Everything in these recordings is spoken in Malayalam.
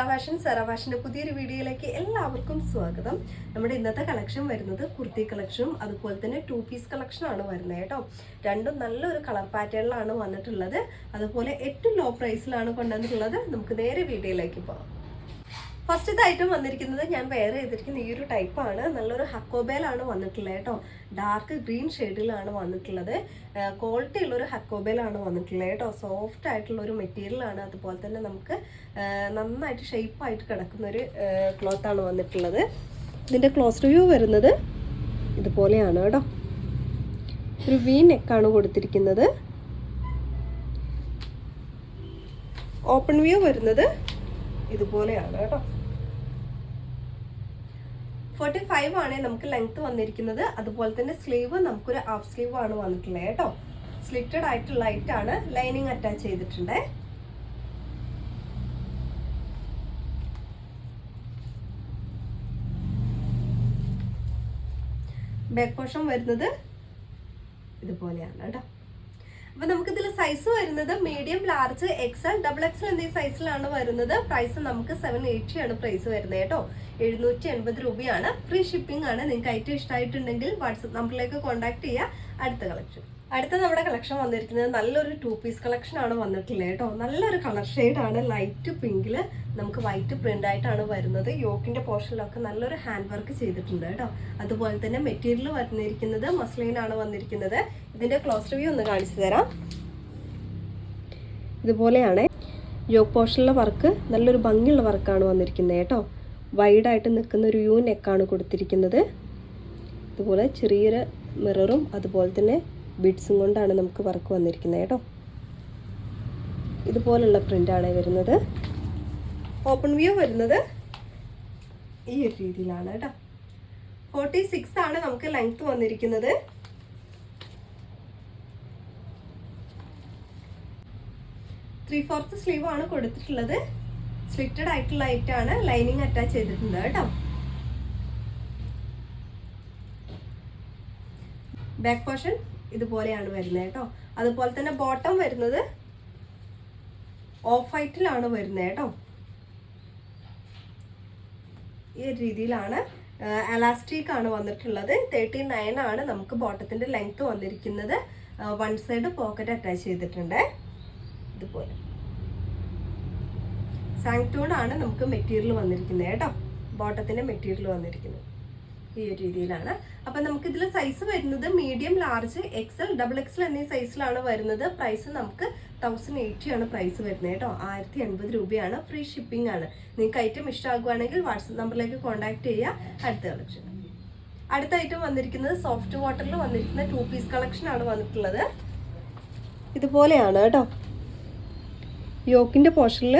സെറ ഫാഷൻ്റെ പുതിയൊരു വീഡിയോയിലേക്ക് എല്ലാവർക്കും സ്വാഗതം. നമ്മുടെ ഇന്നത്തെ കളക്ഷൻ വരുന്നത് കുർത്തി കളക്ഷനും അതുപോലെ തന്നെ 2 പീസ് കളക്ഷനാണ് വരുന്നത് കേട്ടോ. രണ്ടും നല്ലൊരു കളർ പാറ്റേണിലാണ് വന്നിട്ടുള്ളത്. അതുപോലെ ഏറ്റവും ലോ പ്രൈസിലാണ് കൊണ്ടുവന്നിട്ടുള്ളത്. നമുക്ക് നേരെ വീഡിയോയിലേക്ക് പോകാം. ഫസ്റ്റത്തെ ഐറ്റം വന്നിരിക്കുന്നത് ഞാൻ വെയർ ചെയ്തിരിക്കുന്ന ഈ ഒരു ടൈപ്പാണ്. നല്ലൊരു ഹക്കോബേലാണ് വന്നിട്ടുള്ളത് കേട്ടോ. ഡാർക്ക് ഗ്രീൻ ഷെയ്ഡിലാണ് വന്നിട്ടുള്ളത്. ക്വാളിറ്റി ഉള്ളൊരു ഹക്കോബേലാണ് വന്നിട്ടുള്ളത് കേട്ടോ. സോഫ്റ്റ് ആയിട്ടുള്ളൊരു മെറ്റീരിയലാണ്. അതുപോലെ തന്നെ നമുക്ക് നന്നായിട്ട് ഷേപ്പായിട്ട് കിടക്കുന്നൊരു ക്ലോത്താണ് വന്നിട്ടുള്ളത്. ഇതിൻ്റെ ക്ലോസ് വ്യൂ വരുന്നത് ഇതുപോലെയാണ് കേട്ടോ. ഒരു വി നെക്കാണ് കൊടുത്തിരിക്കുന്നത്. ഓപ്പൺ വ്യൂ വരുന്നത് ഇതുപോലെയാണ് കേട്ടോ. 45 ആണ് നമുക്ക് ലെങ്ത് വന്നിരിക്കുന്നത്. അതുപോലെ തന്നെ സ്ലീവ് നമുക്കൊരു ഹാഫ് സ്ലീവ് ആണ് വന്നിട്ടുള്ളത് കേട്ടോ. സ്ലിറ്റഡ് ആയിട്ടുള്ള ലൈറ്റാണ്. ലൈനിങ് അറ്റാച്ച് ചെയ്തിട്ടുണ്ട്. ബാക്ക് പോർഷൻ വരുന്നത് ഇതുപോലെയാണ് കേട്ടോ. അപ്പോൾ നമുക്കിതിൽ സൈസ് വരുന്നത് medium, large, XL, double XL എന്നീ സൈസിലാണ് വരുന്നത്. പ്രൈസ് നമുക്ക് 780 ആണ് പ്രൈസ് വരുന്നത് കേട്ടോ. 780 രൂപയാണ്. ഫ്രീ ഷിപ്പിംഗ് ആണ്. നിങ്ങൾക്ക് ഐറ്റം ഇഷ്ടമായിട്ടുണ്ടെങ്കിൽ വാട്സപ്പ് നമ്പറിലേക്ക് കോൺടാക്ട് ചെയ്യുക. അടുത്ത നമ്മുടെ കളക്ഷൻ വന്നിരിക്കുന്നത് നല്ലൊരു 2 പീസ് കളക്ഷൻ ആണ് വന്നിട്ടുള്ളത് കേട്ടോ. നല്ലൊരു കളർ ഷെയ്ഡാണ്. ലൈറ്റ് പിങ്കിൽ നമുക്ക് വൈറ്റ് പ്രിന്റ് ആയിട്ടാണ് വരുന്നത്. യോക്കിന്റെ പോർഷനിലൊക്കെ നല്ലൊരു ഹാൻഡ് വർക്ക് ചെയ്തിട്ടുണ്ട് കേട്ടോ. അതുപോലെ തന്നെ മെറ്റീരിയൽ വന്നിരിക്കുന്നത് മസ്ലിൻ ആണ് വന്നിരിക്കുന്നത്. ഇതിന്റെ ക്ലോസ് റിവ്യൂ ഒന്ന് കാണിച്ചു തരാം. ഇതുപോലെയാണ് യോക്ക് പോർഷനിലെ വർക്ക്. നല്ലൊരു ഭംഗിയുള്ള വർക്കാണ് വന്നിരിക്കുന്നത് കേട്ടോ. വൈഡായിട്ട് നിൽക്കുന്ന ഒരു യു നെക്കാണ് കൊടുത്തിരിക്കുന്നത്. ഇതുപോലെ ചെറിയൊരു മിററും അതുപോലെ തന്നെ ബീഡ്സും കൊണ്ടാണ് നമുക്ക് വർക്ക് വന്നിരിക്കുന്നത് കേട്ടോ. ഇതുപോലുള്ള പ്രിൻ്റാണ് വരുന്നത്. ഓപ്പൺ വ്യൂ വരുന്നത് ഈ ഒരു രീതിയിലാണ് കേട്ടോ. 46 ആണ് നമുക്ക് ലെങ്ത് വന്നിരിക്കുന്നത്. ത്രീ-ഫോർത്ത് സ്ലീവ് ആണ് കൊടുത്തിട്ടുള്ളത്. സ്ലിറ്റഡ് ആയിട്ടുള്ള ലൈറ്റാണ്. ലൈനിങ് അറ്റാച്ച് ചെയ്തിട്ടുണ്ട് കേട്ടോ. ബാക്ക് പോർഷൻ ഇതുപോലെയാണ് വരുന്നത് കേട്ടോ. അതുപോലെ തന്നെ ബോട്ടം വരുന്നത് ഓഫ് വൈറ്റിലാണ് വരുന്നത് കേട്ടോ. ഈ രീതിയിലാണ്. എലാസ്റ്റിക് ആണ് വന്നിട്ടുള്ളത്. 39 ആണ് നമുക്ക് ബോട്ടത്തിന്റെ ലെങ്ത് വന്നിരിക്കുന്നത്. വൺ സൈഡ് പോക്കറ്റ് അറ്റാച്ച് ചെയ്തിട്ടുണ്ട്. ഇതുപോലെ സാങ്ടൂൺ ആണ് നമുക്ക് മെറ്റീരിയൽ വന്നിരിക്കുന്നത് കേട്ടോ. ബോട്ടത്തിന്റെ മെറ്റീരിയൽ വന്നിരിക്കുന്നത് ഈ ഒരു രീതിയിലാണ്. അപ്പം നമുക്കിതിൽ സൈസ് വരുന്നത് medium, large, XL, double XL എന്നീ സൈസിലാണ് വരുന്നത്. പ്രൈസ് നമുക്ക് 1080 ആണ് പ്രൈസ് വരുന്നത് കേട്ടോ. 1080 രൂപയാണ്. ഫ്രീ ഷിപ്പിംഗ് ആണ്. നിങ്ങൾക്ക് ഐറ്റം ഇഷ്ടമാകുകയാണെങ്കിൽ വാട്സപ്പ് നമ്പറിലേക്ക് കോൺടാക്ട് ചെയ്യുക. അടുത്ത കളക്ഷൻ. അടുത്ത ഐറ്റം വന്നിരിക്കുന്നത് സോഫ്റ്റ് വാട്ടറിൽ വന്നിരിക്കുന്ന 2 പീസ് കളക്ഷൻ ആണ് വന്നിട്ടുള്ളത്. ഇതുപോലെയാണ് കേട്ടോ. യോക്കിൻ്റെ പോർഷനിൽ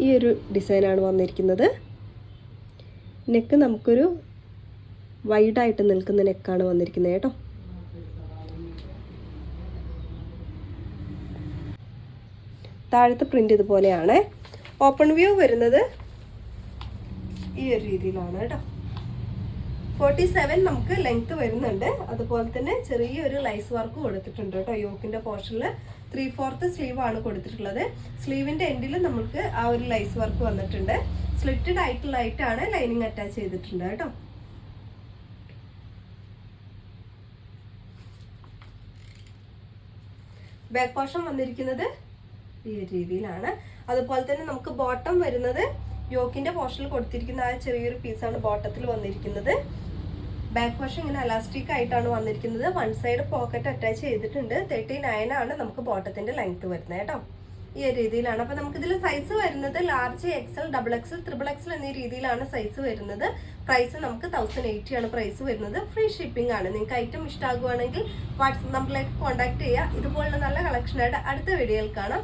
ഈ ഒരു ഡിസൈനാണ് വന്നിരിക്കുന്നത്. നെക്ക് നമുക്കൊരു വൈഡായിട്ട് നിൽക്കുന്ന നെക്കാണ് വന്നിരിക്കുന്നത് കേട്ടോ. താഴത്തെ പ്രിന്റ് ഇതുപോലെയാണ്. ഓപ്പൺ വ്യൂ വരുന്നത് ഈ ഒരു രീതിയിലാണ് കേട്ടോ. 47 നമുക്ക് ലെങ്ത് വരുന്നുണ്ട്. അതുപോലെ തന്നെ ചെറിയൊരു ലൈസ് വർക്ക് കൊടുത്തിട്ടുണ്ട് കേട്ടോ. യോക്കിന്റെ പോർഷനിൽ 3/4 സ്ലീവ് ആണ് കൊടുത്തിട്ടുള്ളത്. സ്ലീവിന്റെ എൻഡിൽ നമുക്ക് ആ ഒരു ലൈസ് വർക്ക് വന്നിട്ടുണ്ട്. സ്ലിറ്റഡ് ആയിട്ടുള്ള ലൈറ്റാണ്. ലൈനിങ് അറ്റാച്ച് ചെയ്തിട്ടുണ്ട് കേട്ടോ. ബാക്ക് പോർഷൻ വന്നിരിക്കുന്നത് ഈ ഒരു രീതിയിലാണ്. അതുപോലെ തന്നെ നമുക്ക് ബോട്ടം വരുന്നത് യോക്കിന്റെ പോർഷനിൽ കൊടുത്തിരിക്കുന്ന ആ ചെറിയൊരു പീസാണ് ബോട്ടത്തിൽ വന്നിരിക്കുന്നത്. ബാക്ക് പോർഷൻ ഇങ്ങനെ എലാസ്റ്റിക് ആയിട്ടാണ് വന്നിരിക്കുന്നത്. വൺ സൈഡ് പോക്കറ്റ് അറ്റാച്ച് ചെയ്തിട്ടുണ്ട്. 39 ആണ് നമുക്ക് ബോട്ടത്തിന്റെ ലെങ്ത് വരുന്നത് കേട്ടോ. ഈ ഒരു രീതിയിലാണ്. അപ്പം നമുക്കിതിൽ സൈസ് വരുന്നത് large, XL, double XL, triple XL എന്നീ രീതിയിലാണ് സൈസ് വരുന്നത്. പ്രൈസ് നമുക്ക് 1080 ആണ് പ്രൈസ് വരുന്നത്. ഫ്രീ ഷിപ്പിംഗ് ആണ്. നിങ്ങൾക്ക് ഐറ്റം ഇഷ്ടമാകുകയാണെങ്കിൽ വാട്സപ്പ് നമ്പറിലേക്ക് കോൺടാക്ട് ചെയ്യുക. ഇതുപോലുള്ള നല്ല കളക്ഷനായിട്ട് അടുത്ത വീഡിയോയിൽ കാണാം.